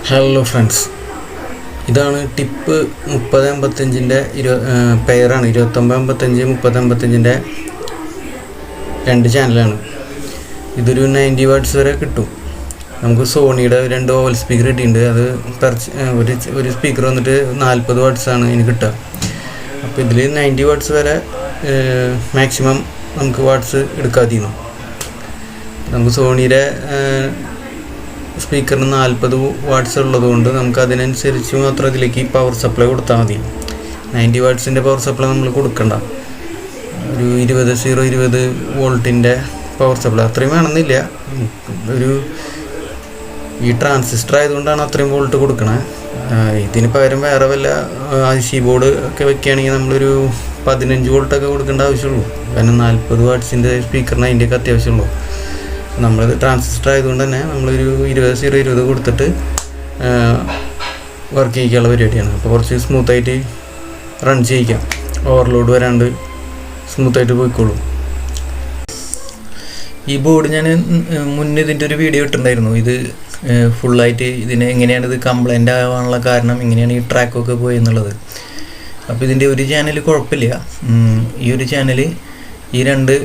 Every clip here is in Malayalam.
ഹലോ ഫ്രണ്ട്സ്, ഇതാണ് ടിപ്പ് 3055-ൻ്റെ പെയറാണ്. 2955 3055-ൻ്റെ രണ്ട് ചാനലാണ്. ഇതൊരു 90 വാട്ട്സ് വരെ കിട്ടും. നമുക്ക് സോണിയുടെ 2 ഓവൽ സ്പീക്കർ കിട്ടിയിട്ടുണ്ട്. അത് ഒരു സ്പീക്കർ വന്നിട്ട് 40 വാട്ട്സാണ് ഇതിന് കിട്ടുക. അപ്പോൾ ഇതിൽ 90 വാട്ട്സ് വരെ മാക്സിമം നമുക്ക് വാട്ട്സ് എടുക്കാതിരുന്നു. നമുക്ക് സോണിയുടെ സ്പീക്കറിന് 40 വാട്ട്സ് ഉള്ളതുകൊണ്ട് നമുക്ക് അതിനനുസരിച്ച് മാത്രം ഇതിലേക്ക് പവർ സപ്ലൈ കൊടുത്താൽ മതി. 90 വാട്ട്സിൻ്റെ പവർ സപ്ലൈ നമ്മൾ കൊടുക്കണ്ട. ഒരു 20 വോൾട്ടിൻ്റെ പവർ സപ്ലൈ അത്രയും വേണമെന്നില്ല. ഈ ട്രാൻസിസ്റ്റർ ആയതുകൊണ്ടാണ് അത്രയും വോൾട്ട് കൊടുക്കണത്. ഇതിന് പകരം വേറെ വല്ല IC ബോർഡ് ഒക്കെ വെക്കുകയാണെങ്കിൽ നമ്മളൊരു 15 വോൾട്ടൊക്കെ കൊടുക്കേണ്ട ആവശ്യമുള്ളൂ. കാരണം 40 വാട്ട്സിൻ്റെ സ്പീക്കറിന് അതിൻ്റെയൊക്കെ അത്യാവശ്യമുള്ളൂ. നമ്മളത് ട്രാൻസിസ്റ്റർ ആയതുകൊണ്ട് തന്നെ നമ്മളൊരു 20 കൊടുത്തിട്ട് വർക്ക് ചെയ്യിക്കാനുള്ള പരിപാടിയാണ്. അപ്പോൾ കുറച്ച് സ്മൂത്തായിട്ട് റൺ ചെയ്യിക്കാം. ഓവർലോഡ് വരാണ്ട് സ്മൂത്തായിട്ട് പോയിക്കോളും. ഈ ബോർഡ് ഞാൻ മുന്നേ ഇതിൻ്റെ ഒരു വീഡിയോ ഇട്ടിട്ടുണ്ടായിരുന്നു. ഇത് ഫുള്ളായിട്ട് ഇതിന് എങ്ങനെയാണ് ഇത് കംപ്ലൈൻ്റ് ആവാനുള്ള കാരണം, എങ്ങനെയാണ് ഈ ട്രാക്കൊക്കെ പോയി എന്നുള്ളത്. അപ്പോൾ ഇതിൻ്റെ ഒരു ചാനൽ കുഴപ്പമില്ല. ഈ ഒരു ചാനൽ ഈ 2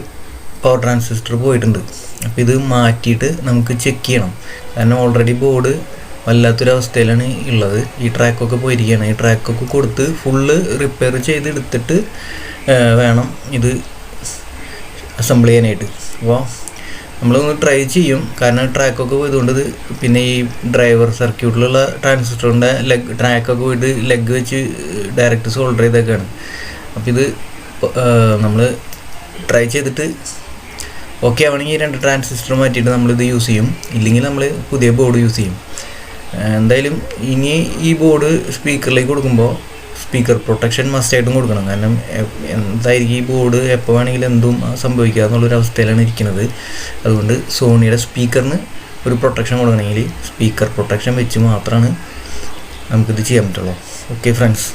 പവർ ട്രാൻസിസ്റ്റർ പോയിട്ടുണ്ട്. അപ്പോൾ ഇത് മാറ്റിയിട്ട് നമുക്ക് ചെക്ക് ചെയ്യണം. കാരണം ഓൾറെഡി ബോർഡ് വല്ലാത്തൊരവസ്ഥയിലാണ് ഉള്ളത്. ഈ ട്രാക്കൊക്കെ പോയിരിക്കുകയാണ്. ഈ ട്രാക്കൊക്കെ കൊടുത്ത് ഫുള്ള് റിപ്പയർ ചെയ്തെടുത്തിട്ട് വേണം ഇത് അസംബിൾ ചെയ്യാനായിട്ട്. അപ്പോൾ നമ്മളൊന്ന് ട്രൈ ചെയ്യും. കാരണം ട്രാക്കൊക്കെ പോയതുകൊണ്ട് ഇത് പിന്നെ ഈ ഡ്രൈവർ സർക്യൂട്ടിലുള്ള ട്രാൻസിസ്റ്ററിൻ്റെ ട്രാക്കൊക്കെ പോയിട്ട് ലെഗ് വെച്ച് ഡയറക്റ്റ് സോൾഡർ ചെയ്തൊക്കെയാണ്. അപ്പോൾ ഇത് നമ്മൾ ട്രൈ ചെയ്തിട്ട് ഓക്കെ ആവണമെങ്കിൽ ഈ 2 ട്രാൻസിസ്റ്റർ മാറ്റിയിട്ട് നമ്മളിത് യൂസ് ചെയ്യും. ഇല്ലെങ്കിൽ നമ്മൾ പുതിയ ബോർഡ് യൂസ് ചെയ്യും. എന്തായാലും ഇനി ഈ ബോർഡ് സ്പീക്കറിലേക്ക് കൊടുക്കുമ്പോൾ സ്പീക്കർ പ്രൊട്ടക്ഷൻ മസ്റ്റായിട്ടും കൊടുക്കണം. കാരണം എന്തായിരിക്കും ഈ ബോർഡ് എപ്പോൾ വേണമെങ്കിലും എന്തും സംഭവിക്കുക എന്നുള്ളൊരവസ്ഥയിലാണ് ഇരിക്കുന്നത്. അതുകൊണ്ട് സോണിയുടെ സ്പീക്കറിന് ഒരു പ്രൊട്ടക്ഷൻ കൊടുക്കണമെങ്കിൽ സ്പീക്കർ പ്രൊട്ടക്ഷൻ വെച്ച് മാത്രമാണ് നമുക്കിത് ചെയ്യാൻ പറ്റുള്ളൂ. Okay friends.